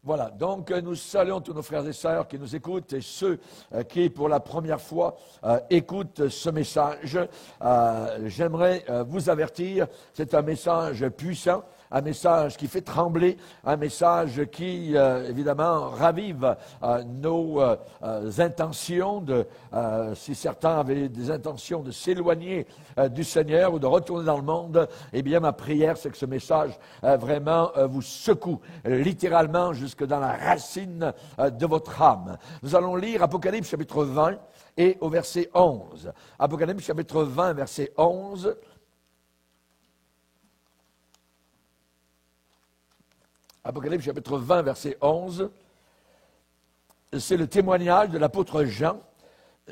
Voilà, donc nous saluons tous nos frères et sœurs qui nous écoutent et ceux qui, pour la première fois, écoutent ce message. J'aimerais vous avertir, c'est un message puissant, un message qui fait trembler, un message qui, évidemment, ravive nos intentions, si certains avaient des intentions de s'éloigner du Seigneur ou de retourner dans le monde, eh bien, ma prière, c'est que ce message vraiment vous secoue littéralement jusque dans la racine de votre âme. Nous allons lire Apocalypse chapitre 20 et au verset 11. Apocalypse chapitre 20, verset 11. Apocalypse chapitre 20, verset 11. C'est le témoignage de l'apôtre Jean,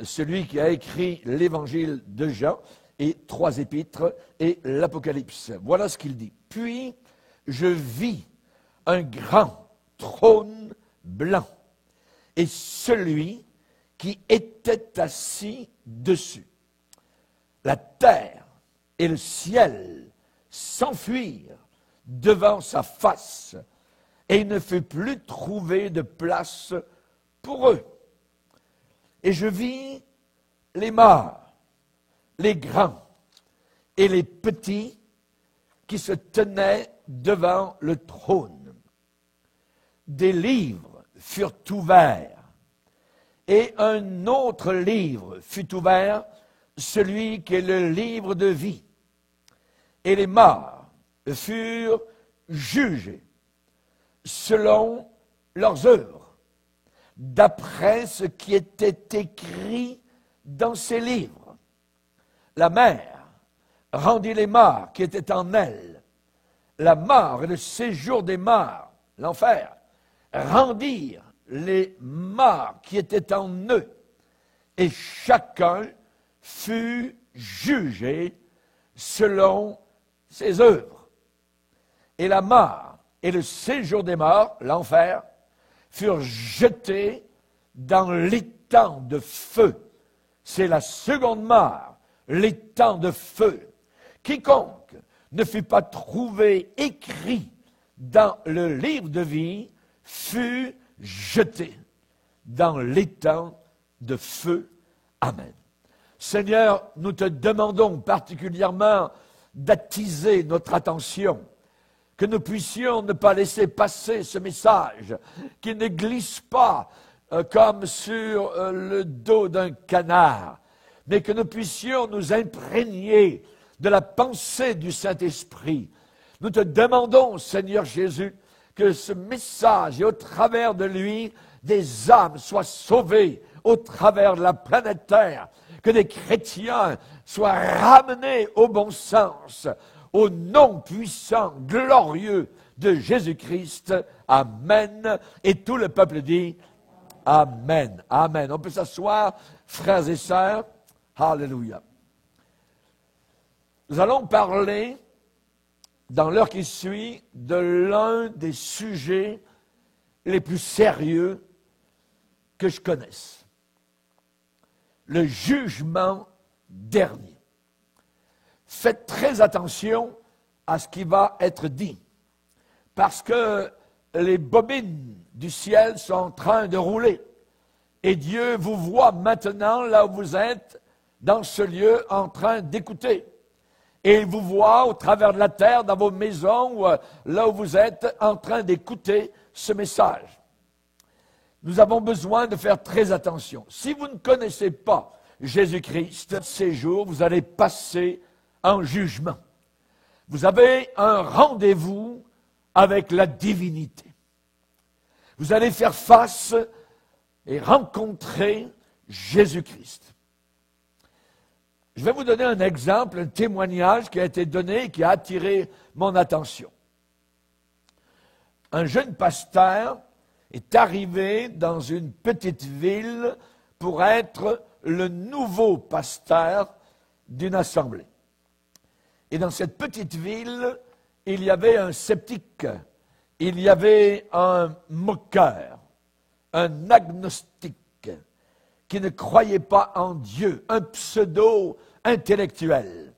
celui qui a écrit l'évangile de Jean et 3 épîtres et l'Apocalypse. Voilà ce qu'il dit. Puis je vis un grand trône blanc et celui qui était assis dessus. La terre et le ciel s'enfuirent devant sa face et il ne fut plus trouvé de place pour eux. Et je vis les morts, les grands et les petits qui se tenaient devant le trône. Des livres furent ouverts, et un autre livre fut ouvert, celui qui est le livre de vie. Et les morts furent jugés selon leurs œuvres, d'après ce qui était écrit dans ces livres. La mer rendit les morts qui étaient en elle. La mort et le séjour des morts, l'enfer, rendirent les morts qui étaient en eux, et chacun fut jugé selon ses œuvres. Et la mort et le séjour des morts, l'enfer, furent jetés dans l'étang de feu. C'est la seconde mort, l'étang de feu. Quiconque ne fut pas trouvé écrit dans le livre de vie fut jeté dans l'étang de feu. Amen. Seigneur, nous te demandons particulièrement d'attiser notre attention, que nous puissions ne pas laisser passer ce message, qu'il ne glisse pas comme sur le dos d'un canard, mais que nous puissions nous imprégner de la pensée du Saint-Esprit. Nous te demandons, Seigneur Jésus, que ce message et au travers de lui, des âmes soient sauvées au travers de la planète Terre, que des chrétiens soient ramenés au bon sens, au nom puissant, glorieux de Jésus-Christ. Amen. Et tout le peuple dit Amen. Amen. On peut s'asseoir, frères et sœurs. Alléluia. Nous allons parler, dans l'heure qui suit, de l'un des sujets les plus sérieux que je connaisse. Le jugement dernier. Faites très attention à ce qui va être dit, parce que les bobines du ciel sont en train de rouler, et Dieu vous voit maintenant là où vous êtes, dans ce lieu, en train d'écouter. Et il vous voit au travers de la terre, dans vos maisons, ou là où vous êtes, en train d'écouter ce message. Nous avons besoin de faire très attention. Si vous ne connaissez pas Jésus-Christ, ces jours, vous allez passer en jugement. Vous avez un rendez-vous avec la divinité. Vous allez faire face et rencontrer Jésus-Christ. Je vais vous donner un exemple, un témoignage qui a été donné et qui a attiré mon attention. Un jeune pasteur est arrivé dans une petite ville pour être le nouveau pasteur d'une assemblée. Et dans cette petite ville, il y avait un sceptique, il y avait un moqueur, un agnostique qui ne croyait pas en Dieu, un pseudo-intellectuel.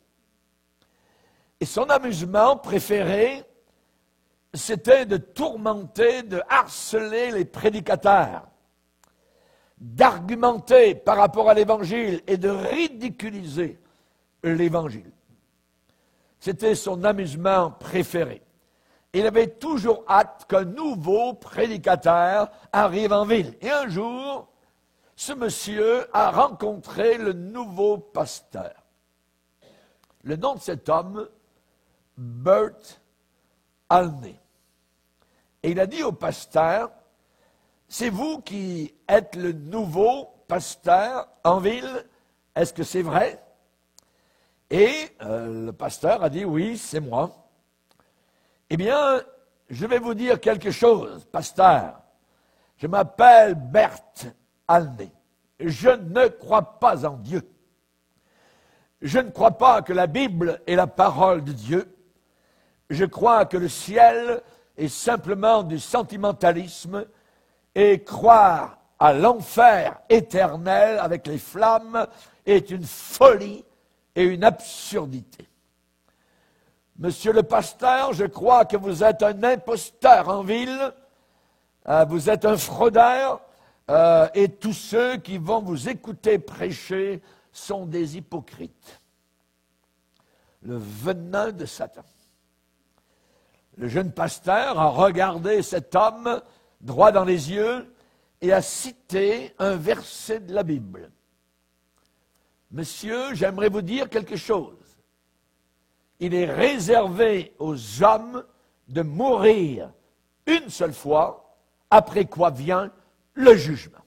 Et son amusement préféré c'était de tourmenter, de harceler les prédicateurs, d'argumenter par rapport à l'Évangile et de ridiculiser l'Évangile. C'était son amusement préféré. Il avait toujours hâte qu'un nouveau prédicateur arrive en ville. Et un jour, ce monsieur a rencontré le nouveau pasteur. Le nom de cet homme, Bert Alney. Et il a dit au pasteur, « C'est vous qui êtes le nouveau pasteur en ville, est-ce que c'est vrai? » Et le pasteur a dit, « Oui, c'est moi. » Eh bien, je vais vous dire quelque chose, pasteur. Je m'appelle Bert Alney. Je ne crois pas en Dieu. Je ne crois pas que la Bible est la parole de Dieu. Je crois que le ciel est simplement du sentimentalisme et croire à l'enfer éternel avec les flammes est une folie et une absurdité. Monsieur le pasteur, je crois que vous êtes un imposteur en ville, vous êtes un fraudeur, et tous ceux qui vont vous écouter prêcher sont des hypocrites. Le venin de Satan. Le jeune pasteur a regardé cet homme droit dans les yeux et a cité un verset de la Bible. Monsieur, j'aimerais vous dire quelque chose. Il est réservé aux hommes de mourir une seule fois, après quoi vient le jugement.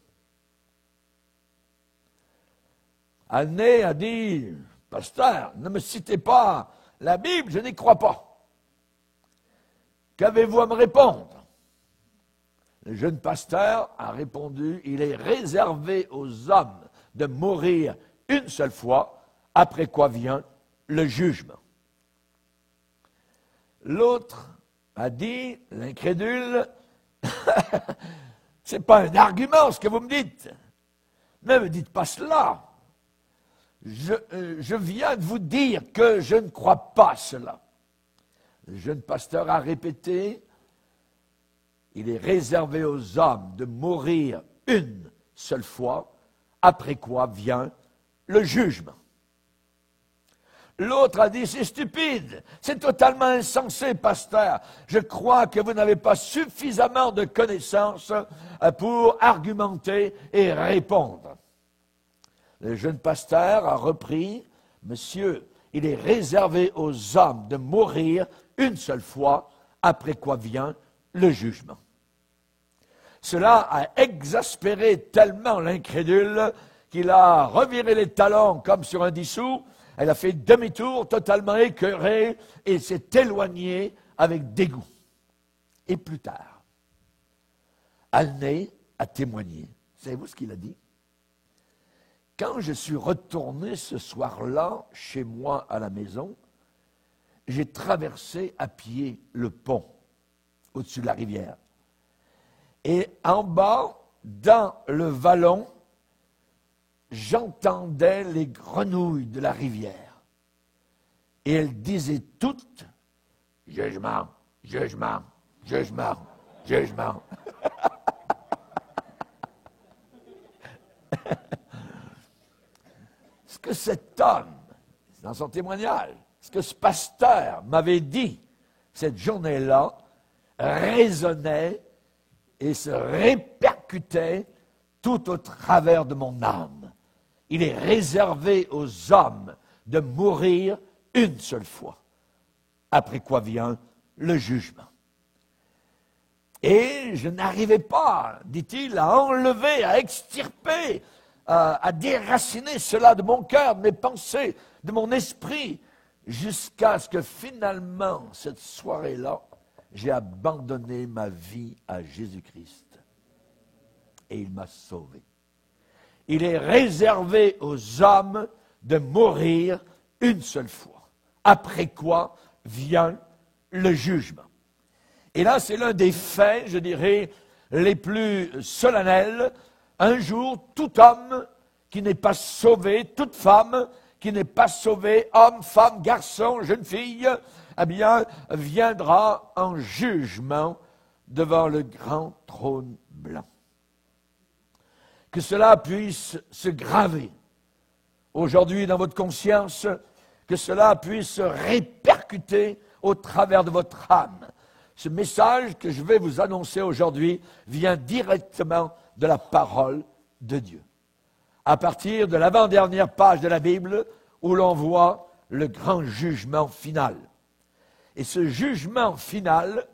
Alney a dit, « Pasteur, ne me citez pas la Bible, je n'y crois pas. Qu'avez-vous à me répondre? » Le jeune pasteur a répondu, « Il est réservé aux hommes de mourir une seule fois, après quoi vient le jugement. » L'autre a dit, l'incrédule, « C'est pas un argument ce que vous me dites. Ne me dites pas cela. Je viens de vous dire que je ne crois pas cela. » Le jeune pasteur a répété, « Il est réservé aux hommes de mourir une seule fois, après quoi vient le jugement. » L'autre a dit, « C'est stupide, c'est totalement insensé, pasteur. Je crois que vous n'avez pas suffisamment de connaissances pour argumenter et répondre. » Le jeune pasteur a repris, « Monsieur, il est réservé aux hommes de mourir une seule fois, après quoi vient le jugement. » Cela a exaspéré tellement l'incrédule qu'il a reviré les talons comme sur un dissous. Elle a fait demi-tour, totalement écœurée, et s'est éloignée avec dégoût. Et plus tard, Alney a témoigné. Savez-vous ce qu'il a dit? Quand je suis retourné ce soir-là, chez moi à la maison, j'ai traversé à pied le pont, au-dessus de la rivière. Et en bas, dans le vallon, j'entendais les grenouilles de la rivière. Et elles disaient toutes, « Jugement, jugement, jugement, jugement. » Ce que cet homme, dans son témoignage, ce que ce pasteur m'avait dit cette journée-là, résonnait et se répercutait tout au travers de mon âme. Il est réservé aux hommes de mourir une seule fois, après quoi vient le jugement. Et je n'arrivais pas, dit-il, à enlever, à extirper, à déraciner cela de mon cœur, de mes pensées, de mon esprit, jusqu'à ce que finalement, cette soirée-là, j'ai abandonné ma vie à Jésus-Christ. Et il m'a sauvé. Il est réservé aux hommes de mourir une seule fois. Après quoi vient le jugement. Et là, c'est l'un des faits, je dirais, les plus solennels. Un jour, tout homme qui n'est pas sauvé, toute femme qui n'est pas sauvée, homme, femme, garçon, jeune fille, eh bien, viendra en jugement devant le grand trône blanc. Que cela puisse se graver aujourd'hui dans votre conscience, que cela puisse se répercuter au travers de votre âme. Ce message que je vais vous annoncer aujourd'hui vient directement de la parole de Dieu. À partir de l'avant-dernière page de la Bible, où l'on voit le grand jugement final. Et ce jugement final,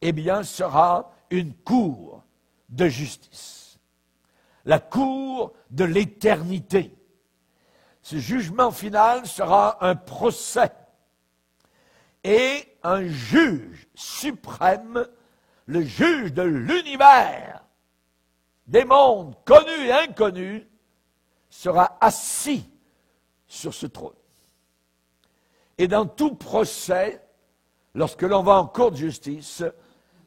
eh bien, sera une cour de justice. La cour de l'éternité. Ce jugement final sera un procès. Et un juge suprême, le juge de l'univers, des mondes connus et inconnus, sera assis sur ce trône. Et dans tout procès, lorsque l'on va en cour de justice,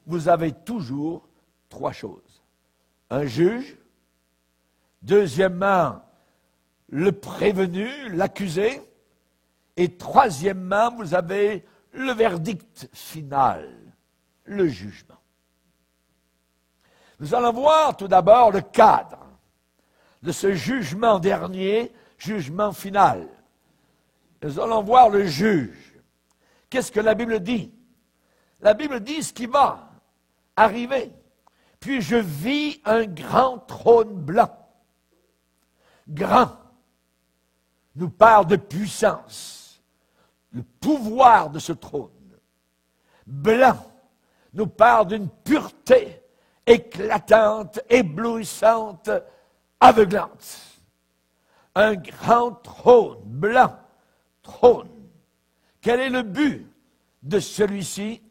vous avez toujours trois choses. Un juge, deuxièmement, le prévenu, l'accusé, et troisièmement, vous avez le verdict final, le jugement. Nous allons voir tout d'abord le cadre de ce jugement dernier, jugement final. Nous allons voir le juge. Qu'est-ce que la Bible dit? La Bible dit ce qui va arriver. Puis je vis un grand trône blanc. Grand nous parle de puissance, le pouvoir de ce trône. Blanc nous parle d'une pureté éclatante, éblouissante, aveuglante. Un grand trône, blanc, trône. Quel est le but de celui-ci?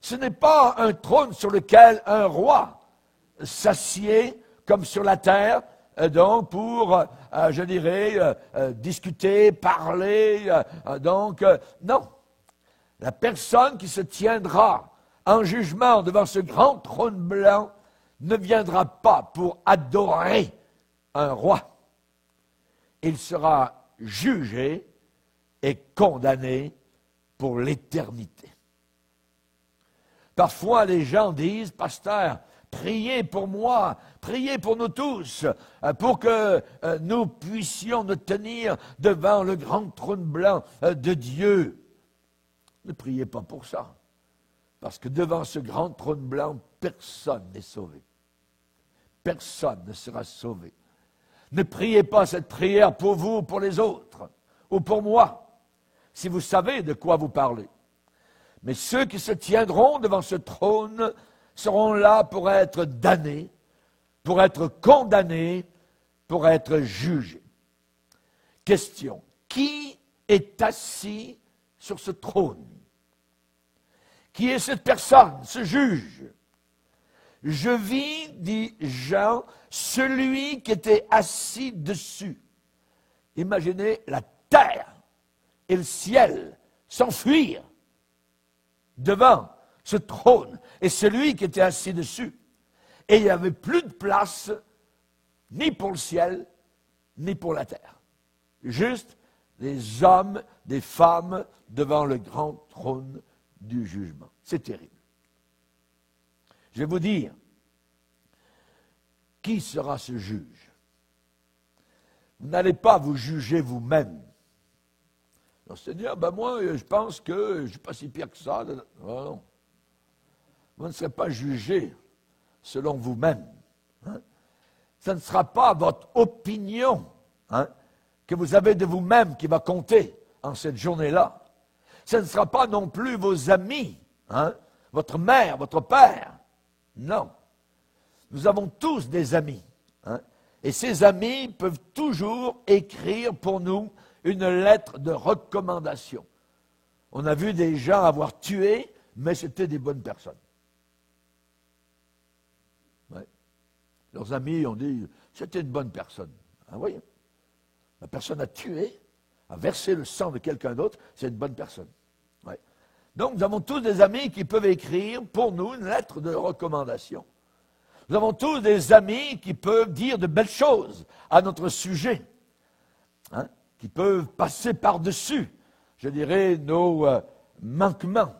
Ce n'est pas un trône sur lequel un roi s'assied comme sur la terre, donc pour, je dirais, discuter, parler, non. La personne qui se tiendra en jugement devant ce grand trône blanc ne viendra pas pour adorer un roi. Il sera jugé et condamné pour l'éternité. Parfois, les gens disent, pasteur, priez pour moi, priez pour nous tous, pour que nous puissions nous tenir devant le grand trône blanc de Dieu. Ne priez pas pour ça, parce que devant ce grand trône blanc, personne n'est sauvé. Personne ne sera sauvé. Ne priez pas cette prière pour vous, pour les autres, ou pour moi, si vous savez de quoi vous parlez. Mais ceux qui se tiendront devant ce trône seront là pour être damnés, pour être condamnés, pour être jugés. Question, qui est assis sur ce trône? Qui est cette personne, ce juge? Je vis, dit Jean, celui qui était assis dessus. Imaginez la terre et le ciel s'enfuir devant ce trône et celui qui était assis dessus. Et il n'y avait plus de place ni pour le ciel, ni pour la terre. Juste des hommes, des femmes devant le grand trône du jugement. C'est terrible. Je vais vous dire, qui sera ce juge? Vous n'allez pas vous juger vous-même. Non, Seigneur, moi, je pense que je ne suis pas si pire que ça. Non. Vous ne serez pas jugé selon vous-même. Hein? Ce ne sera pas votre opinion que vous avez de vous-même qui va compter en cette journée-là. Ce ne sera pas non plus vos amis, votre mère, votre père. Non. Nous avons tous des amis. Et ces amis peuvent toujours écrire pour nous une lettre de recommandation. On a vu des gens avoir tué, mais c'était des bonnes personnes. Ouais. Leurs amis ont dit, c'était une bonne personne. Voyez, la personne a tué, a versé le sang de quelqu'un d'autre, c'est une bonne personne. Ouais. Donc, nous avons tous des amis qui peuvent écrire pour nous une lettre de recommandation. Nous avons tous des amis qui peuvent dire de belles choses à notre sujet, qui peuvent passer par-dessus, je dirais, nos manquements.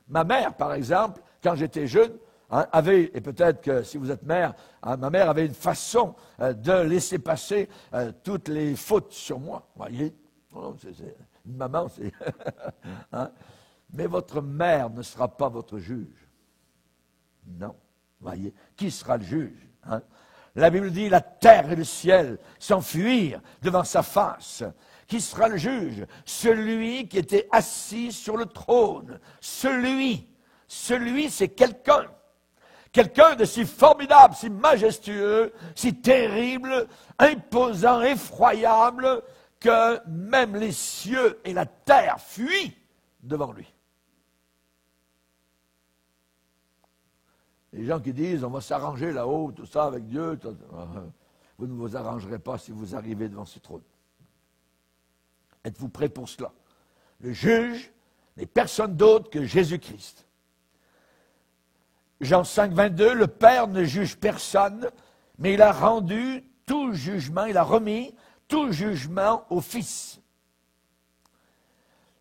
Ma mère, par exemple, quand j'étais jeune, avait, et peut-être que si vous êtes mère, ma mère avait une façon de laisser passer toutes les fautes sur moi. Voyez, une maman, c'est... Mais votre mère ne sera pas votre juge. Non. Voyez, qui sera le juge? La Bible dit, la terre et le ciel s'enfuirent devant sa face. Qui sera le juge? Celui qui était assis sur le trône. Celui, c'est quelqu'un. Quelqu'un de si formidable, si majestueux, si terrible, imposant, effroyable, que même les cieux et la terre fuient devant lui. Les gens qui disent, on va s'arranger là-haut, tout ça, avec Dieu, vous ne vous arrangerez pas si vous arrivez devant ce trône. Êtes-vous prêts pour cela? Le juge n'est personne d'autre que Jésus-Christ. Jean 5, 22, le Père ne juge personne, mais il a rendu tout jugement, il a remis tout jugement au Fils.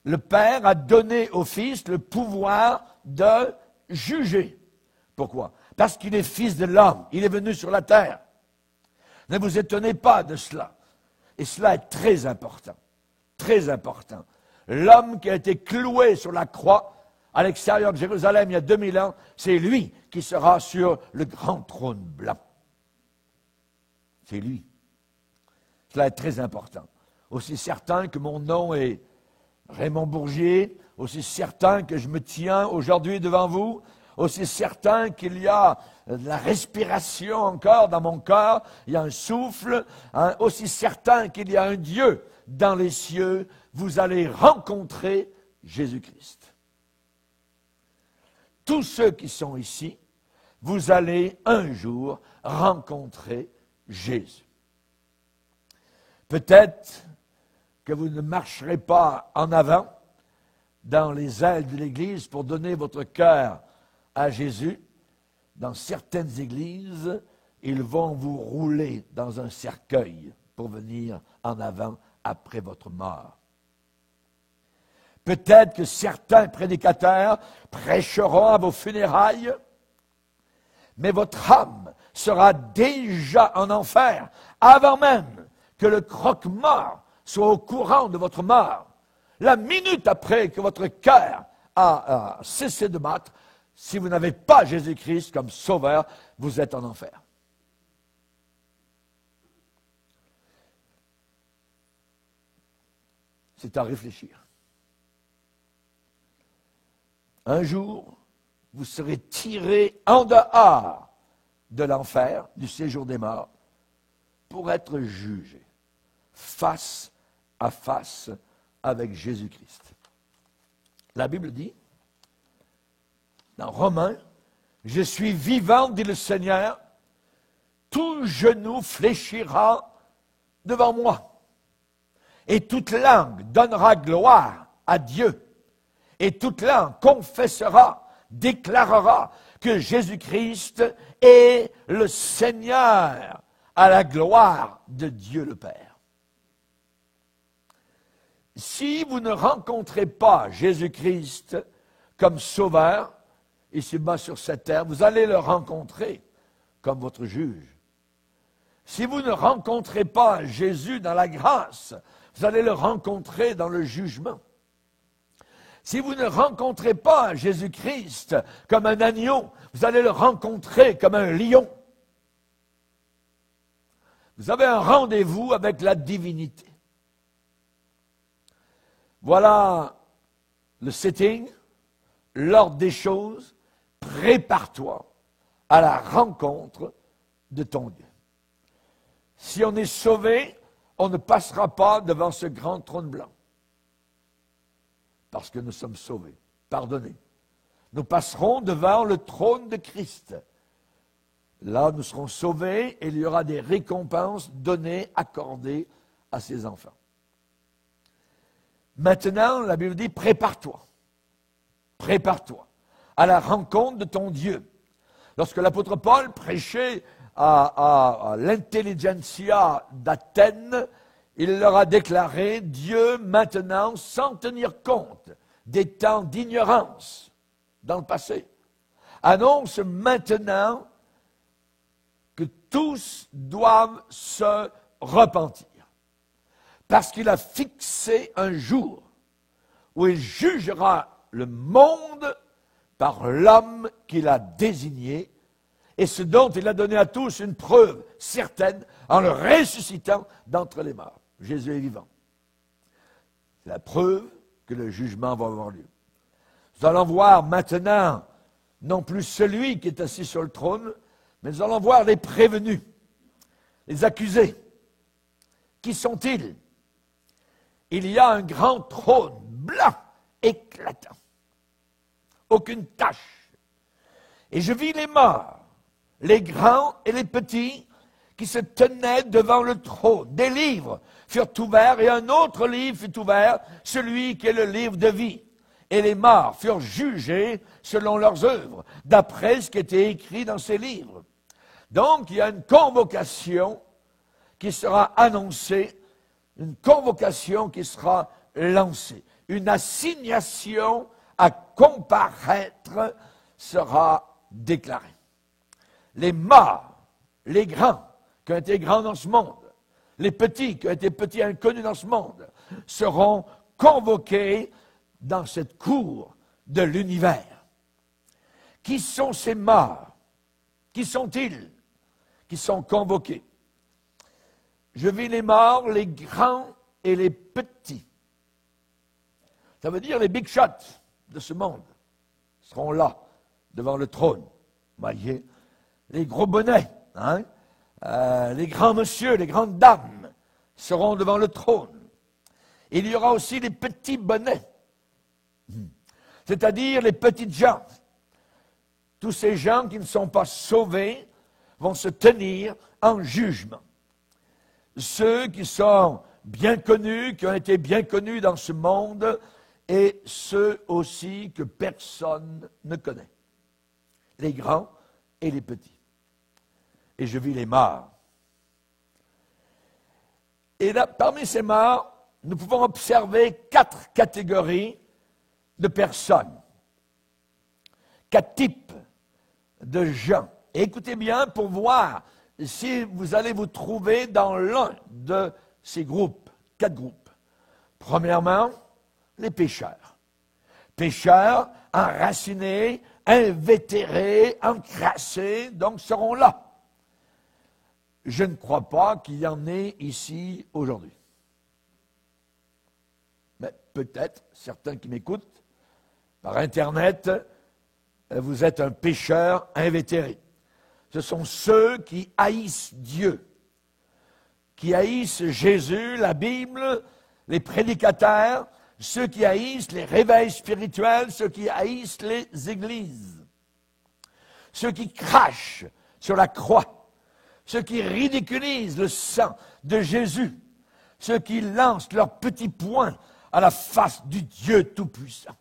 Le Père a donné au Fils le pouvoir de juger. Pourquoi? Parce qu'il est Fils de l'homme, il est venu sur la terre. Ne vous étonnez pas de cela. Et cela est très important. Très important. L'homme qui a été cloué sur la croix à l'extérieur de Jérusalem il y a 2000 ans, c'est lui qui sera sur le grand trône blanc. C'est lui. Cela est très important. Aussi certain que mon nom est Raymond Bourgier, aussi certain que je me tiens aujourd'hui devant vous, aussi certain qu'il y a de la respiration encore dans mon corps, il y a un souffle, aussi certain qu'il y a un Dieu dans les cieux, vous allez rencontrer Jésus-Christ. Tous ceux qui sont ici, vous allez un jour rencontrer Jésus. Peut-être que vous ne marcherez pas en avant dans les ailes de l'Église pour donner votre cœur à Jésus. Dans certaines églises, ils vont vous rouler dans un cercueil pour venir en avant après votre mort. Peut-être que certains prédicateurs prêcheront à vos funérailles, mais votre âme sera déjà en enfer avant même que le croque-mort soit au courant de votre mort. La minute après que votre cœur a cessé de battre, si vous n'avez pas Jésus-Christ comme sauveur, vous êtes en enfer. C'est à réfléchir. Un jour, vous serez tiré en dehors de l'enfer, du séjour des morts, pour être jugé face à face avec Jésus-Christ. La Bible dit, dans Romains, « Je suis vivant, dit le Seigneur, tout genou fléchira devant moi, et toute langue donnera gloire à Dieu. Et toute langue confessera, déclarera que Jésus-Christ est le Seigneur à la gloire de Dieu le Père. » Si vous ne rencontrez pas Jésus-Christ comme sauveur, ici-bas sur cette terre, vous allez le rencontrer comme votre juge. Si vous ne rencontrez pas Jésus dans la grâce, vous allez le rencontrer dans le jugement. Si vous ne rencontrez pas Jésus-Christ comme un agneau, vous allez le rencontrer comme un lion. Vous avez un rendez-vous avec la divinité. Voilà le setting, l'ordre des choses. Prépare-toi à la rencontre de ton Dieu. Si on est sauvé, on ne passera pas devant ce grand trône blanc. Parce que nous sommes sauvés, pardonnés. Nous passerons devant le trône de Christ. Là, nous serons sauvés et il y aura des récompenses données, accordées à ses enfants. Maintenant, la Bible dit, prépare-toi. Prépare-toi à la rencontre de ton Dieu. Lorsque l'apôtre Paul prêchait à l'intelligentsia d'Athènes, il leur a déclaré, Dieu maintenant, sans tenir compte des temps d'ignorance dans le passé, annonce maintenant que tous doivent se repentir, parce qu'il a fixé un jour où il jugera le monde par l'homme qu'il a désigné, et ce dont il a donné à tous une preuve certaine en le ressuscitant d'entre les morts. Jésus est vivant. C'est la preuve que le jugement va avoir lieu. Nous allons voir maintenant, non plus celui qui est assis sur le trône, mais nous allons voir les prévenus, les accusés. Qui sont-ils? Il y a un grand trône blanc, éclatant, aucune tache. Et je vis les morts, les grands et les petits, qui se tenaient devant le trône. Des livres furent ouverts, et un autre livre fut ouvert, celui qui est le livre de vie. Et les morts furent jugés selon leurs œuvres, d'après ce qui était écrit dans ces livres. Donc, il y a une convocation qui sera annoncée, une convocation qui sera lancée. Une assignation à comparaître sera déclarée. Les morts, les grands, qui ont été grands dans ce monde, les petits, qui ont été petits inconnus dans ce monde, seront convoqués dans cette cour de l'univers. Qui sont ces morts? Qui sont-ils qui sont convoqués? Je vis les morts, les grands et les petits. Ça veut dire les big shots de ce monde seront là, devant le trône. Voyez, les gros bonnets, les grands messieurs, les grandes dames seront devant le trône. Il y aura aussi les petits bonnets, c'est-à-dire les petites gens. Tous ces gens qui ne sont pas sauvés vont se tenir en jugement. Ceux qui sont bien connus, qui ont été bien connus dans ce monde, et ceux aussi que personne ne connaît. Les grands et les petits. Et je vis les morts. Et là, parmi ces morts, nous pouvons observer 4 catégories de personnes. 4 types de gens. Et écoutez bien pour voir si vous allez vous trouver dans l'un de ces groupes, 4 groupes. Premièrement, les pécheurs. Pécheurs enracinés, invétérés, encrassés, donc seront là. Je ne crois pas qu'il y en ait ici aujourd'hui. Mais peut-être, certains qui m'écoutent par Internet, vous êtes un pécheur invétéré. Ce sont ceux qui haïssent Dieu, qui haïssent Jésus, la Bible, les prédicateurs, ceux qui haïssent les réveils spirituels, ceux qui haïssent les églises, ceux qui crachent sur la croix, ceux qui ridiculisent le sang de Jésus, ceux qui lancent leurs petits poings à la face du Dieu Tout-Puissant.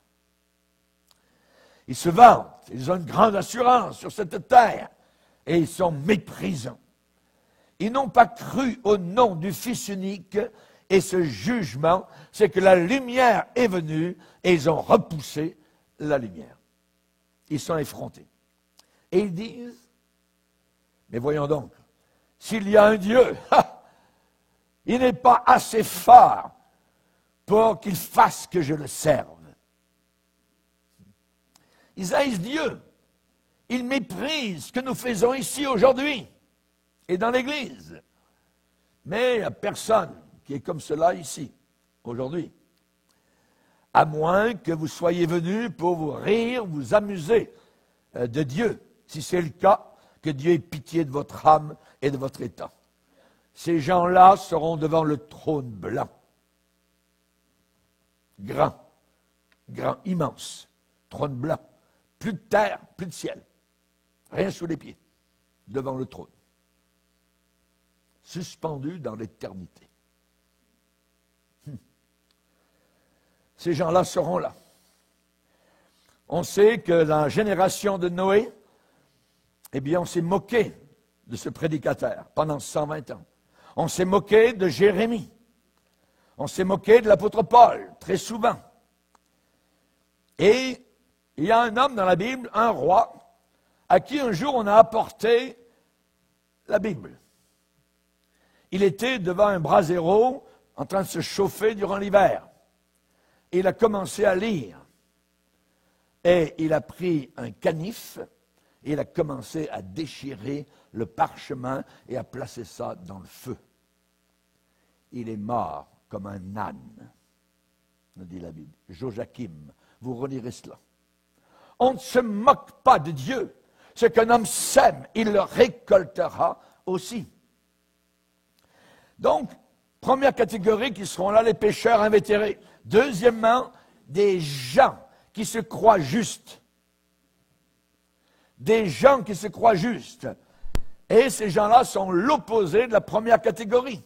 Ils se vantent, ils ont une grande assurance sur cette terre, et ils sont méprisants. Ils n'ont pas cru au nom du Fils unique, et ce jugement, c'est que la lumière est venue, et ils ont repoussé la lumière. Ils sont effrontés. Et ils disent, mais voyons donc, s'il y a un Dieu, il n'est pas assez fort pour qu'il fasse que je le serve. Ils haïssent Dieu. Ils méprisent ce que nous faisons ici aujourd'hui et dans l'Église. Mais il n'y a personne qui est comme cela ici, aujourd'hui. À moins que vous soyez venus pour vous rire, vous amuser de Dieu. Si c'est le cas, que Dieu ait pitié de votre âme et de votre état. Ces gens-là seront devant le trône blanc. Grand, immense, trône blanc. Plus de terre, plus de ciel. Rien sous les pieds, devant le trône. Suspendu dans l'éternité. Ces gens-là seront là. On sait que dans la génération de Noé, eh bien, on s'est moqué de ce prédicateur pendant 120 ans. On s'est moqué de Jérémie. On s'est moqué de l'apôtre Paul, très souvent. Et il y a un homme dans la Bible, un roi, à qui un jour on a apporté la Bible. Il était devant un brasero en train de se chauffer durant l'hiver. Et il a commencé à lire. Et il a pris un canif et il a commencé à déchirer le parchemin et à placer ça dans le feu. Il est mort comme un âne, nous dit la Bible. Joachim, vous relirez cela. On ne se moque pas de Dieu. Ce qu'un homme sème, il le récoltera aussi. Donc, première catégorie qui seront là, les pécheurs invétérés. Deuxièmement, des gens qui se croient justes. Des gens qui se croient justes. Et ces gens-là sont l'opposé de la première catégorie.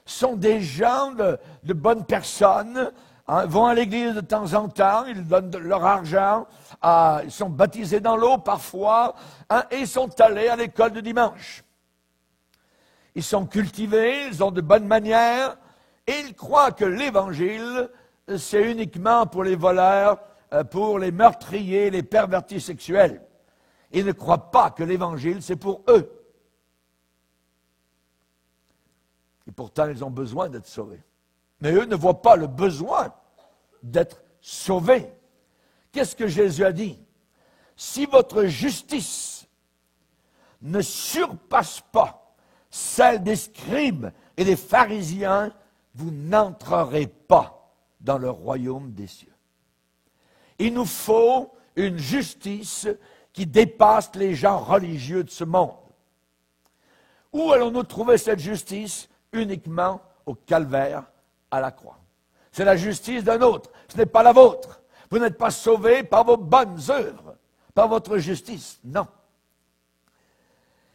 Sont des gens de bonnes personnes, hein, vont à l'église de temps en temps, ils donnent leur argent, ils sont baptisés dans l'eau parfois, hein, et ils sont allés à l'école de dimanche. Ils sont cultivés, ils ont de bonnes manières, et ils croient que l'Évangile, c'est uniquement pour les voleurs, pour les meurtriers, les pervertis sexuels. Ils ne croient pas que l'Évangile, c'est pour eux. Et pourtant, ils ont besoin d'être sauvés. Mais eux ne voient pas le besoin d'être sauvés. Qu'est-ce que Jésus a dit? Si votre justice ne surpasse pas celle des scribes et des pharisiens, vous n'entrerez pas dans le royaume des cieux. Il nous faut une justice qui dépasse les gens religieux de ce monde. Où allons-nous trouver cette justice? Uniquement au calvaire, à la croix. C'est la justice d'un autre, ce n'est pas la vôtre. Vous n'êtes pas sauvés par vos bonnes œuvres, par votre justice, non.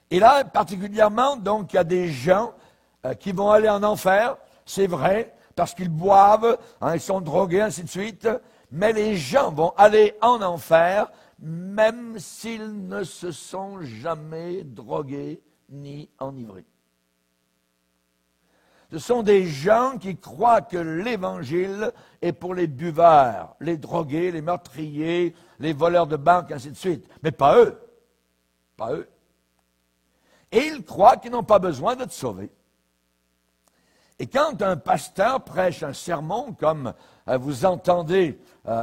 Et là, particulièrement, donc, il y a des gens qui vont aller en enfer, c'est vrai, parce qu'ils boivent, hein, ils sont drogués, ainsi de suite, mais les gens vont aller en enfer, même s'ils ne se sont jamais drogués ni enivrés. Ce sont des gens qui croient que l'Évangile est pour les buveurs, les drogués, les meurtriers, les voleurs de banque, ainsi de suite. Mais pas eux. Pas eux. Et ils croient qu'ils n'ont pas besoin d'être sauvés. Et quand un pasteur prêche un sermon, comme vous entendez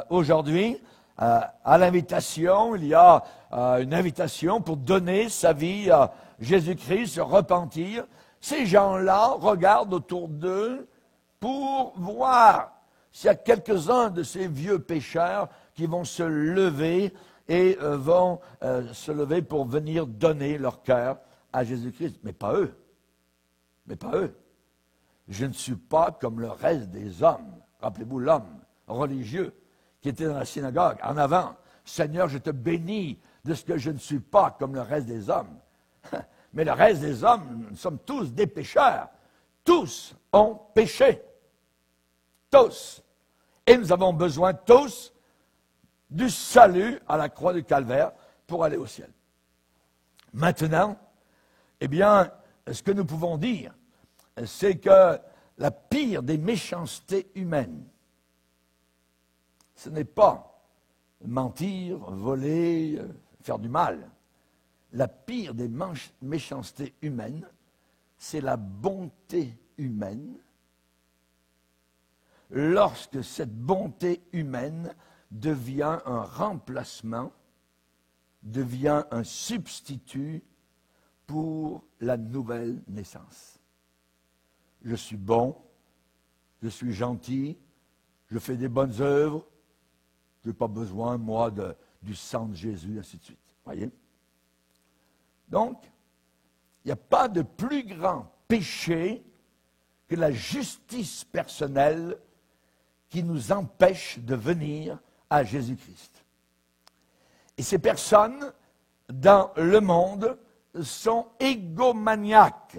aujourd'hui, à l'invitation, il y a une invitation pour donner sa vie à Jésus-Christ, se repentir. Ces gens-là regardent autour d'eux pour voir s'il y a quelques-uns de ces vieux pécheurs qui vont se lever et vont se lever pour venir donner leur cœur à Jésus-Christ. Mais pas eux. Mais pas eux. Je ne suis pas comme le reste des hommes. Rappelez-vous l'homme religieux qui était dans la synagogue en avant. Seigneur, je te bénis de ce que je ne suis pas comme le reste des hommes. Mais le reste des hommes, nous sommes tous des pécheurs. Tous ont péché. Tous. Et nous avons besoin tous du salut à la croix du calvaire pour aller au ciel. Maintenant, eh bien, ce que nous pouvons dire, c'est que la pire des méchancetés humaines, ce n'est pas mentir, voler, faire du mal. La pire des méchancetés humaines, c'est la bonté humaine. Lorsque cette bonté humaine devient un remplacement, devient un substitut pour la nouvelle naissance. Je suis bon, je suis gentil, je fais des bonnes œuvres, je n'ai pas besoin, moi, du sang de Jésus, ainsi de suite. Voyez? Donc, il n'y a pas de plus grand péché que la justice personnelle qui nous empêche de venir à Jésus-Christ. Et ces personnes, dans le monde, sont égomaniaques.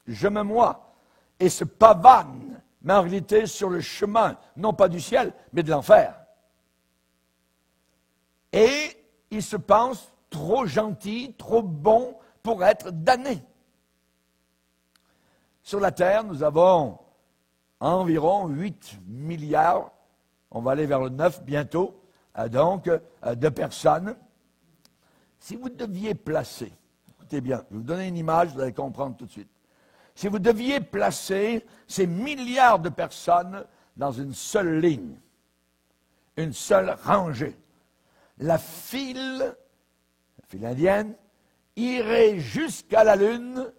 Je me moi, et se pavanent, mais en réalité sur le chemin, non pas du ciel, mais de l'enfer. Et ils se pensent trop gentils, trop bons pour être damnés. Sur la terre, nous avons environ 8 milliards, on va aller vers le 9 bientôt, de personnes. Si vous deviez placer, écoutez bien, je vais vous donner une image, vous allez comprendre tout de suite. Si vous deviez placer ces milliards de personnes dans une seule ligne, une seule rangée, la file indienne, irait jusqu'à la Lune,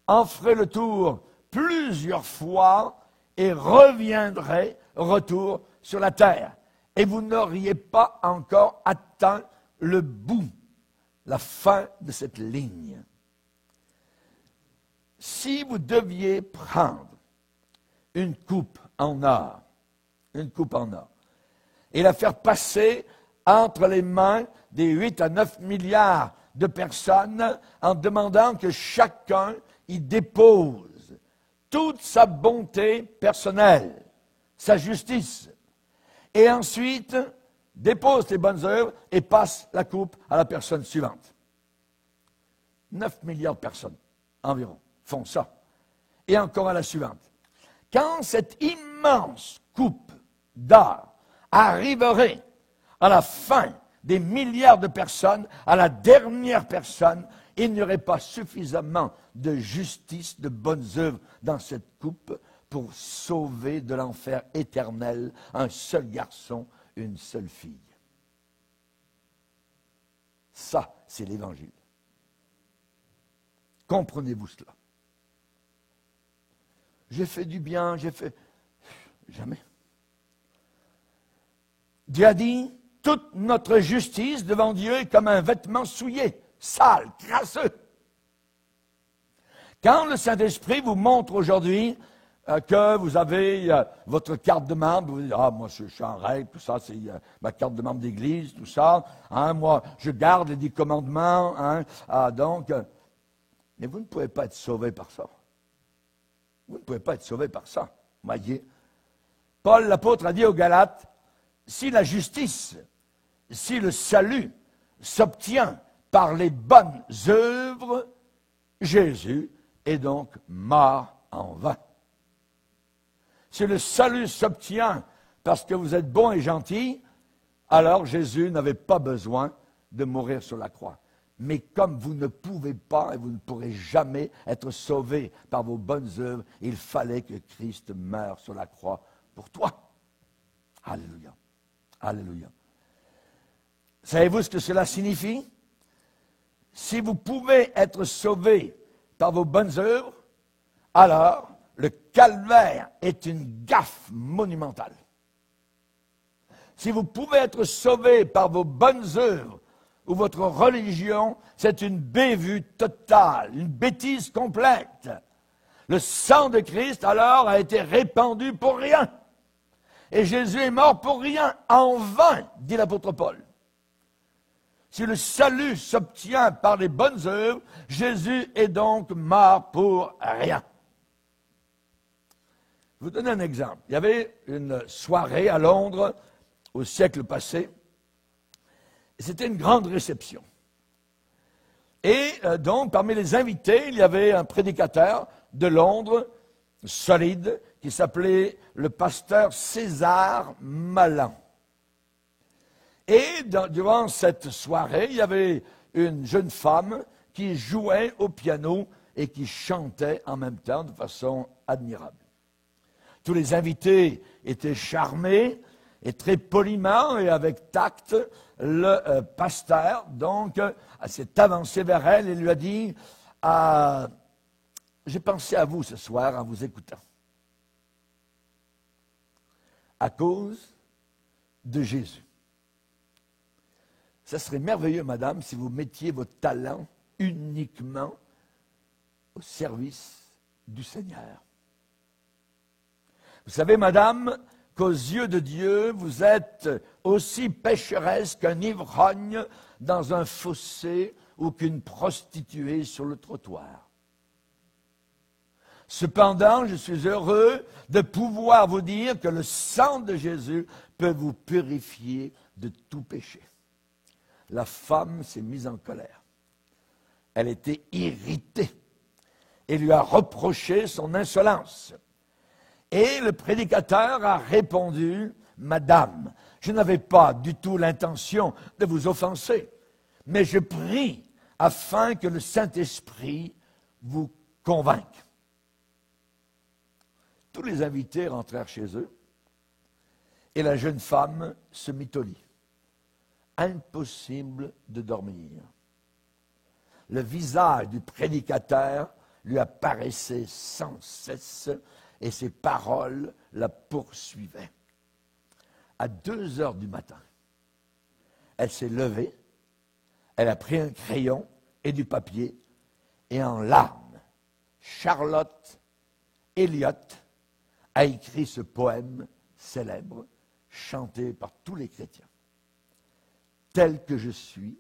en ferait le tour plusieurs fois et reviendrait, retour sur la Terre. Et vous n'auriez pas encore atteint le bout, la fin de cette ligne. Si vous deviez prendre une coupe en or, et la faire passer entre les mains des 8 à 9 milliards de personnes en demandant que chacun y dépose toute sa bonté personnelle, sa justice, et ensuite dépose les bonnes œuvres et passe la coupe à la personne suivante. 9 milliards de personnes environ font ça. Et encore à la suivante. Quand cette immense coupe d'or arriverait à la fin des milliards de personnes, à la dernière personne, il n'y aurait pas suffisamment de justice, de bonnes œuvres dans cette coupe pour sauver de l'enfer éternel un seul garçon, une seule fille. Ça, c'est l'Évangile. Comprenez-vous cela? J'ai fait du bien, j'ai fait... Jamais. Dieu a dit, toute notre justice devant Dieu est comme un vêtement souillé, sale, crasseux. Quand le Saint-Esprit vous montre aujourd'hui que vous avez votre carte de membre, vous dites, ah, moi je suis en règle, tout ça, c'est ma carte de membre d'église, tout ça, hein, moi je garde les 10 commandements, hein, mais vous ne pouvez pas être sauvé par ça. Vous ne pouvez pas être sauvé par ça. Voyez, Paul l'apôtre a dit aux Galates, si la justice, si le salut s'obtient par les bonnes œuvres, Jésus est donc mort en vain. Si le salut s'obtient parce que vous êtes bon et gentil, alors Jésus n'avait pas besoin de mourir sur la croix. Mais comme vous ne pouvez pas et vous ne pourrez jamais être sauvé par vos bonnes œuvres, il fallait que Christ meure sur la croix pour toi. Alléluia. Alléluia. Savez-vous ce que cela signifie? Si vous pouvez être sauvé par vos bonnes œuvres, alors le calvaire est une gaffe monumentale. Si vous pouvez être sauvé par vos bonnes œuvres ou votre religion, c'est une bévue totale, une bêtise complète. Le sang de Christ, alors, a été répandu pour rien. Et Jésus est mort pour rien, en vain, dit l'apôtre Paul. Si le salut s'obtient par les bonnes œuvres, Jésus est donc mort pour rien. Je vais vous donner un exemple. Il y avait une soirée à Londres au siècle passé. C'était une grande réception. Et donc, parmi les invités, il y avait un prédicateur de Londres, solide, qui s'appelait le pasteur César Malan. Et durant cette soirée, il y avait une jeune femme qui jouait au piano et qui chantait en même temps de façon admirable. Tous les invités étaient charmés et très poliment et avec tact, le pasteur donc s'est avancé vers elle et lui a dit j'ai pensé à vous ce soir en vous écoutant. À cause de Jésus. Ça serait merveilleux, madame, si vous mettiez votre talent uniquement au service du Seigneur. Vous savez, madame, qu'aux yeux de Dieu, vous êtes aussi pécheresse qu'un ivrogne dans un fossé ou qu'une prostituée sur le trottoir. Cependant, je suis heureux de pouvoir vous dire que le sang de Jésus peut vous purifier de tout péché. La femme s'est mise en colère. Elle était irritée et lui a reproché son insolence. Et le prédicateur a répondu, « Madame, Je n'avais pas du tout l'intention de vous offenser, mais je prie afin que le Saint-Esprit vous convainque. Tous les invités rentrèrent chez eux et la jeune femme se mit au lit. Impossible de dormir. Le visage du prédicateur lui apparaissait sans cesse et ses paroles la poursuivaient. À 2 heures du matin, elle s'est levée, elle a pris un crayon et du papier et en larmes, Charlotte Elliott a écrit ce poème célèbre chanté par tous les chrétiens. Tel que je suis,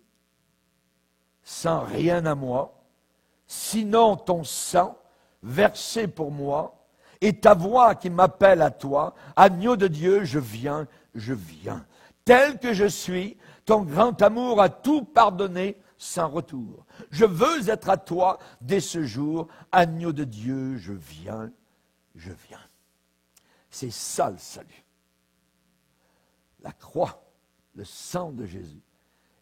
sans rien à moi, sinon ton sang versé pour moi, et ta voix qui m'appelle à toi, agneau de Dieu, je viens, je viens. Tel que je suis, ton grand amour a tout pardonné sans retour. Je veux être à toi dès ce jour, agneau de Dieu, je viens, je viens. C'est ça le salut. La croix, le sang de Jésus.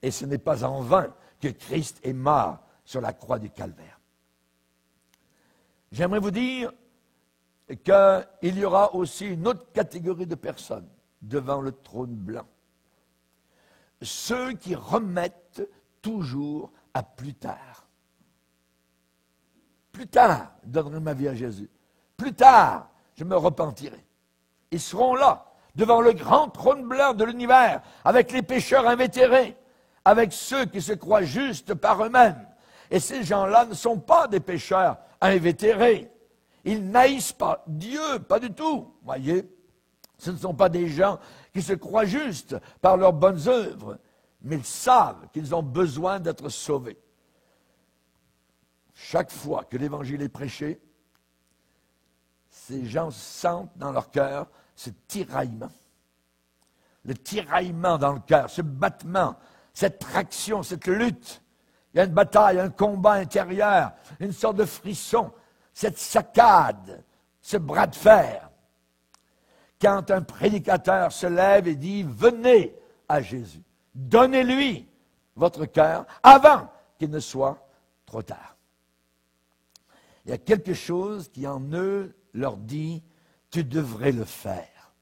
Et ce n'est pas en vain que Christ est mort sur la croix du Calvaire. J'aimerais vous dire qu'il y aura aussi une autre catégorie de personnes devant le trône blanc. Ceux qui remettent toujours à plus tard. Plus tard, je donnerai ma vie à Jésus. Plus tard, je me repentirai. Ils seront là, devant le grand trône blanc de l'univers, avec les pécheurs invétérés, avec ceux qui se croient justes par eux-mêmes. Et ces gens-là ne sont pas des pécheurs invétérés. Ils n'haïssent pas Dieu, pas du tout. Voyez, ce ne sont pas des gens qui se croient justes par leurs bonnes œuvres, mais ils savent qu'ils ont besoin d'être sauvés. Chaque fois que l'Évangile est prêché, ces gens sentent dans leur cœur ce tiraillement. Le tiraillement dans le cœur, ce battement, cette traction, cette lutte. Il y a une bataille, un combat intérieur, une sorte de frisson, cette saccade, ce bras de fer. Quand un prédicateur se lève et dit « Venez à Jésus, donnez-lui votre cœur avant qu'il ne soit trop tard. » Il y a quelque chose qui en eux leur dit « Tu devrais le faire.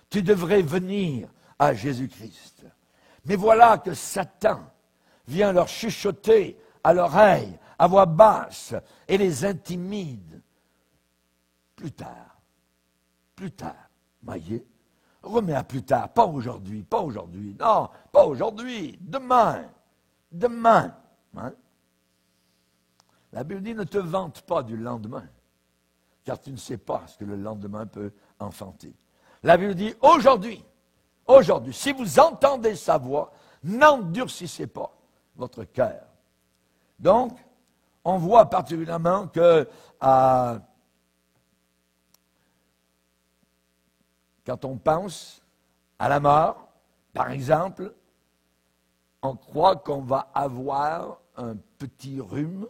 Tu devrais venir à Jésus-Christ. » Mais voilà que Satan vient leur chuchoter à l'oreille, à voix basse, et les intimide. Plus tard, voyez, remets à plus tard, pas aujourd'hui, non, pas aujourd'hui, demain. Hein? La Bible dit, ne te vante pas du lendemain, car tu ne sais pas ce que le lendemain peut enfanter. La Bible dit, aujourd'hui, si vous entendez sa voix, n'endurcissez pas votre cœur. Donc, on voit particulièrement que quand on pense à la mort, par exemple, on croit qu'on va avoir un petit rhume,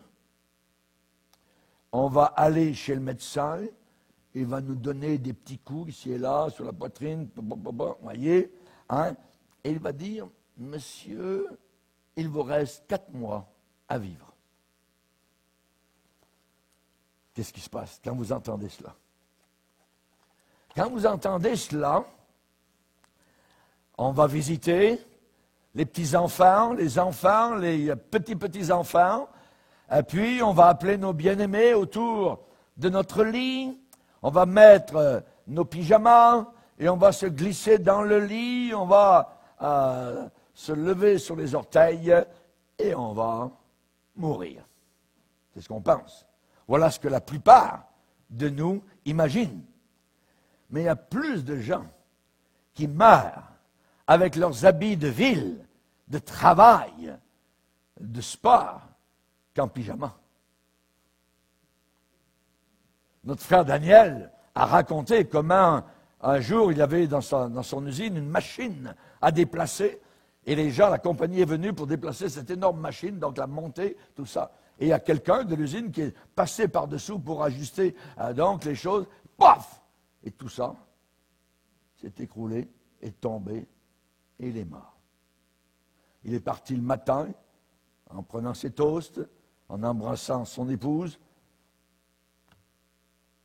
on va aller chez le médecin, il va nous donner des petits coups ici et là, sur la poitrine, vous voyez, hein, et il va dire, monsieur, il vous reste 4 mois à vivre. Qu'est-ce qui se passe quand vous entendez cela? Quand vous entendez cela, on va visiter les petits-enfants, les enfants, les petits-petits-enfants, et puis on va appeler nos bien-aimés autour de notre lit, on va mettre nos pyjamas, et on va se glisser dans le lit, on va se lever sur les orteils, et on va mourir. C'est ce qu'on pense. Voilà ce que la plupart de nous imaginent. Mais il y a plus de gens qui meurent avec leurs habits de ville, de travail, de sport, qu'en pyjama. Notre frère Daniel a raconté comment un jour il y avait dans son usine une machine à déplacer et les gens, la compagnie est venue pour déplacer cette énorme machine, donc la monter, tout ça. Et il y a quelqu'un de l'usine qui est passé par-dessous pour ajuster donc les choses, paf! Et tout ça s'est écroulé, est tombé et il est mort. Il est parti le matin, en prenant ses toasts, en embrassant son épouse.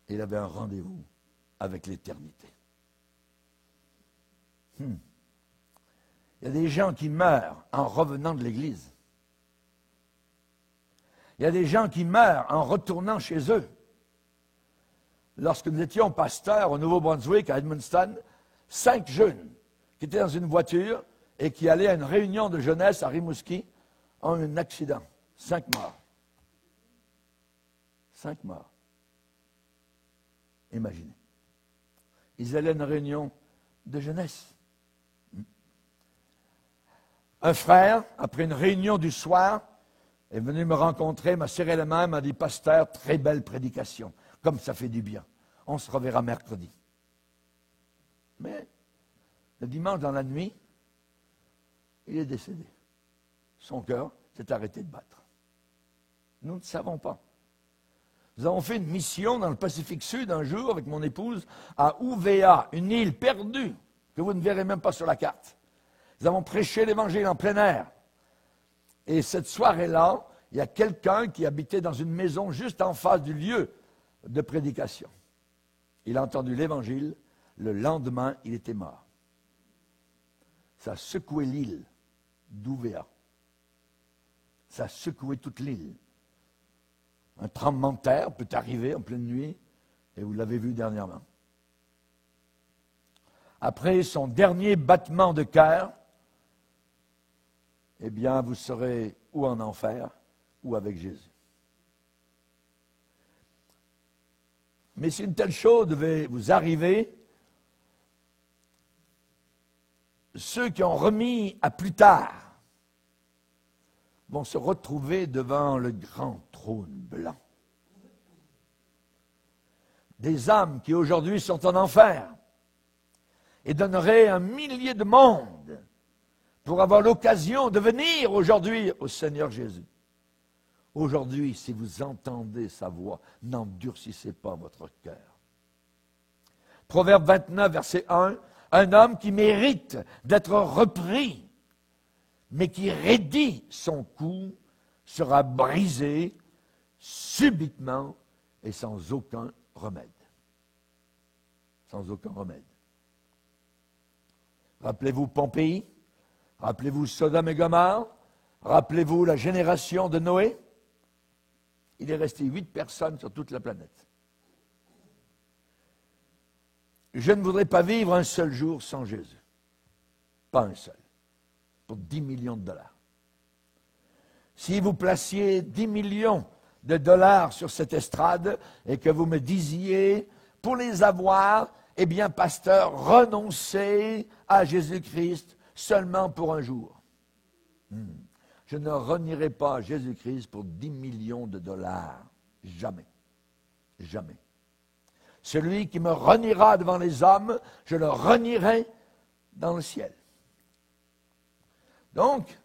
Il avait un rendez-vous avec l'éternité. Il y a des gens qui meurent en revenant de l'église. Il y a des gens qui meurent en retournant chez eux. Lorsque nous étions pasteurs au Nouveau-Brunswick, à Edmundston, 5 jeunes qui étaient dans une voiture et qui allaient à une réunion de jeunesse à Rimouski ont eu un accident. 5 morts. 5 morts. Imaginez. Ils allaient à une réunion de jeunesse. Un frère, après une réunion du soir, est venu me rencontrer, m'a serré la main, m'a dit « Pasteur, très belle prédication. Comme ça fait du bien. On se reverra mercredi. » Mais le dimanche dans la nuit, il est décédé. Son cœur s'est arrêté de battre. Nous ne savons pas. Nous avons fait une mission dans le Pacifique Sud un jour avec mon épouse à Uvea, une île perdue que vous ne verrez même pas sur la carte. Nous avons prêché l'Évangile en plein air. Et cette soirée-là, il y a quelqu'un qui habitait dans une maison juste en face du lieu de prédication. Il a entendu l'Évangile. Le lendemain, il était mort. Ça a secoué l'île d'Uvea. Ça a secoué toute l'île. Un tremblement de terre peut arriver en pleine nuit, et vous l'avez vu dernièrement. Après son dernier battement de cœur, eh bien, vous serez ou en enfer, ou avec Jésus. Mais si une telle chose devait vous arriver, ceux qui ont remis à plus tard vont se retrouver devant le grand trône blanc. Des âmes qui aujourd'hui sont en enfer et donneraient un millier de monde pour avoir l'occasion de venir aujourd'hui au Seigneur Jésus. Aujourd'hui, si vous entendez sa voix, n'endurcissez pas votre cœur. Proverbe 29, verset 1, un homme qui mérite d'être repris, mais qui raidit son cou, sera brisé subitement et sans aucun remède. Sans aucun remède. Rappelez-vous Pompéi, rappelez-vous Sodome et Gomorrhe, rappelez-vous la génération de Noé. Il est resté 8 personnes sur toute la planète. Je ne voudrais pas vivre un seul jour sans Jésus. Pas un seul. Pour 10 millions de dollars. Si vous placiez 10 millions de dollars sur cette estrade et que vous me disiez, pour les avoir, eh bien, pasteur, renoncez à Jésus-Christ seulement pour un jour. Je ne renierai pas à Jésus-Christ pour 10 millions de dollars. Jamais. Jamais. Celui qui me reniera devant les hommes, je le renierai dans le ciel. Donc,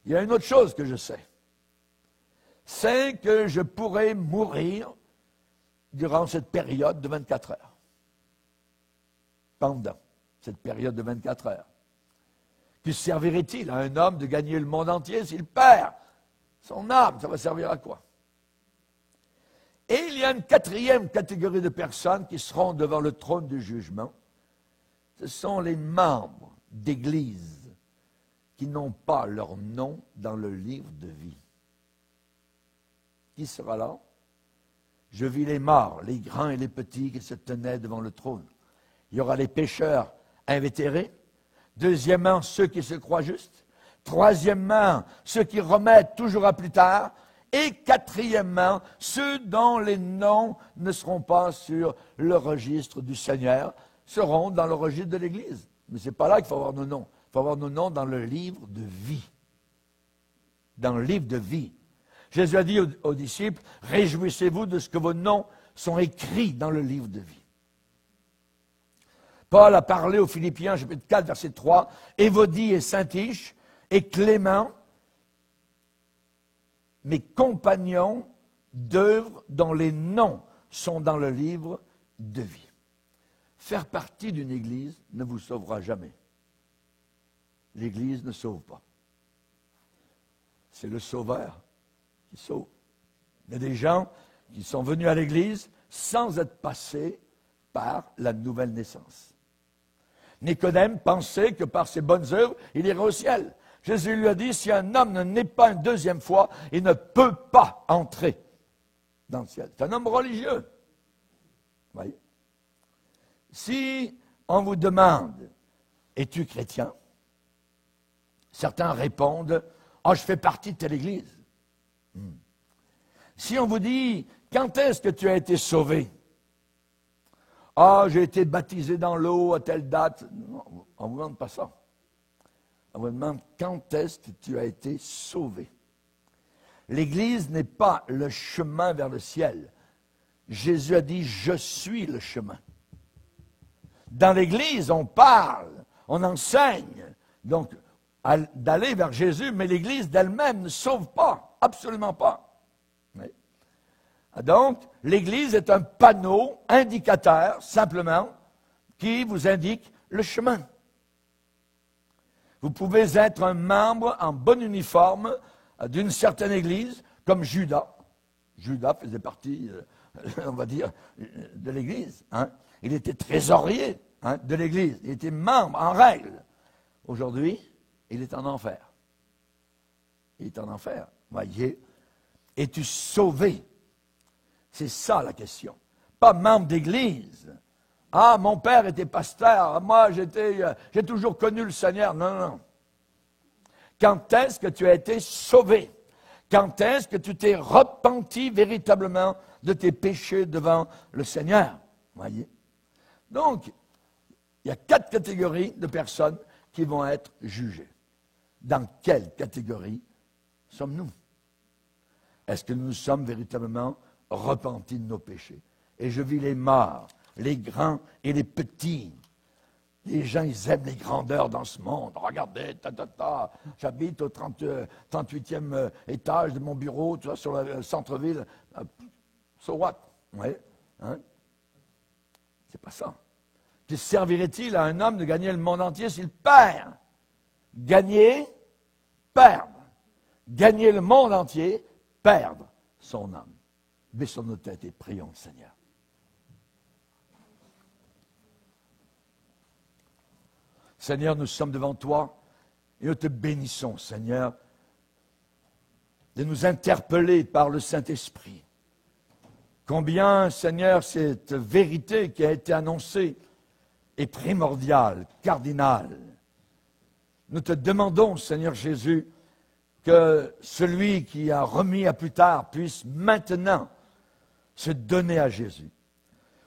il y a une autre chose que je sais. C'est que je pourrais mourir durant cette période de 24 heures. Pendant cette période de 24 heures. Que servirait-il à un homme de gagner le monde entier s'il perd son âme? Ça va servir à quoi? Et il y a une 4e catégorie de personnes qui seront devant le trône du jugement. Ce sont les membres d'Église qui n'ont pas leur nom dans le livre de vie. Qui sera là? Je vis les morts, les grands et les petits qui se tenaient devant le trône. Il y aura les pécheurs invétérés. Deuxièmement, ceux qui se croient justes. Troisièmement, ceux qui remettent toujours à plus tard. Et quatrièmement, ceux dont les noms ne seront pas sur le registre du Seigneur, seront dans le registre de l'Église. Mais ce n'est pas là qu'il faut avoir nos noms. Il faut avoir nos noms dans le livre de vie. Dans le livre de vie. Jésus a dit aux disciples, « Réjouissez-vous de ce que vos noms sont écrits dans le livre de vie. » Paul a parlé aux Philippiens, chapitre 4, verset 3, « Évodie et Syntyche et Clément, mes compagnons d'œuvre dont les noms sont dans le livre de vie. » Faire partie d'une église ne vous sauvera jamais. l'Église ne sauve pas. C'est le Sauveur qui sauve. Il y a des gens qui sont venus à l'Église sans être passés par la nouvelle naissance. Nicodème pensait que par ses bonnes œuvres, il irait au ciel. Jésus lui a dit, si un homme ne naît pas une deuxième fois, il ne peut pas entrer dans le ciel. C'est un homme religieux. Vous voyez? Si on vous demande, es-tu chrétien? Certains répondent, je fais partie de telle église. Si on vous dit, quand est-ce que tu as été sauvé? J'ai été baptisé dans l'eau à telle date. Non, on ne vous demande pas ça. On vous demande, quand est-ce que tu as été sauvé? L'Église n'est pas le chemin vers le ciel. Jésus a dit, je suis le chemin. Dans l'Église, on parle, on enseigne, donc d'aller vers Jésus, mais l'Église d'elle-même ne sauve pas, absolument pas. Oui. Donc, l'Église est un panneau indicateur, simplement, qui vous indique le chemin. Vous pouvez être un membre en bon uniforme d'une certaine Église, comme Judas. Judas faisait partie, on va dire, de l'Église. Hein? Il était trésorier de l'Église. Il était membre en règle. Aujourd'hui, il est en enfer. Il est en enfer. Voyez, es-tu sauvé? C'est ça la question. Pas membre d'église. Mon père était pasteur. Moi, j'ai toujours connu le Seigneur. Non, non. Quand est-ce que tu as été sauvé? Quand est-ce que tu t'es repenti véritablement de tes péchés devant le Seigneur? Voyez. Donc, il y a 4 catégories de personnes qui vont être jugées. Dans quelle catégorie sommes-nous? Est-ce que nous sommes véritablement repentis de nos péchés? Et je vis les morts, les grands et les petits. Les gens, ils aiment les grandeurs dans ce monde. Regardez, j'habite au 38e étage de mon bureau, tu vois, sur le centre-ville. So what? Ouais. Hein? C'est pas ça. Que servirait-il à un homme de gagner le monde entier s'il perd? Gagner, perdre. Gagner le monde entier, perdre son âme. Baissons nos têtes et prions le Seigneur. Seigneur, nous sommes devant toi et nous te bénissons, Seigneur, de nous interpeller par le Saint-Esprit. Combien, Seigneur, cette vérité qui a été annoncée est primordiale, cardinale. Nous te demandons, Seigneur Jésus, que celui qui a remis à plus tard puisse maintenant se donner à Jésus.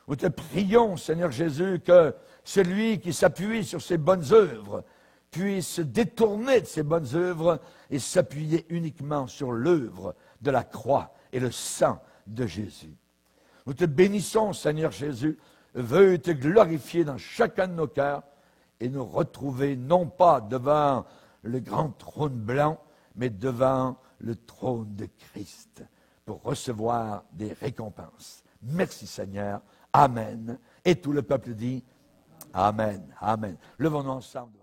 Nous te prions, Seigneur Jésus, que celui qui s'appuie sur ses bonnes œuvres puisse se détourner de ses bonnes œuvres et s'appuyer uniquement sur l'œuvre de la croix et le sang de Jésus. Nous te bénissons, Seigneur Jésus, veuille te glorifier dans chacun de nos cœurs et nous retrouver non pas devant le grand trône blanc, mais devant le trône de Christ pour recevoir des récompenses. Merci Seigneur. Amen. Et tout le peuple dit Amen. Amen. Levons-nous ensemble.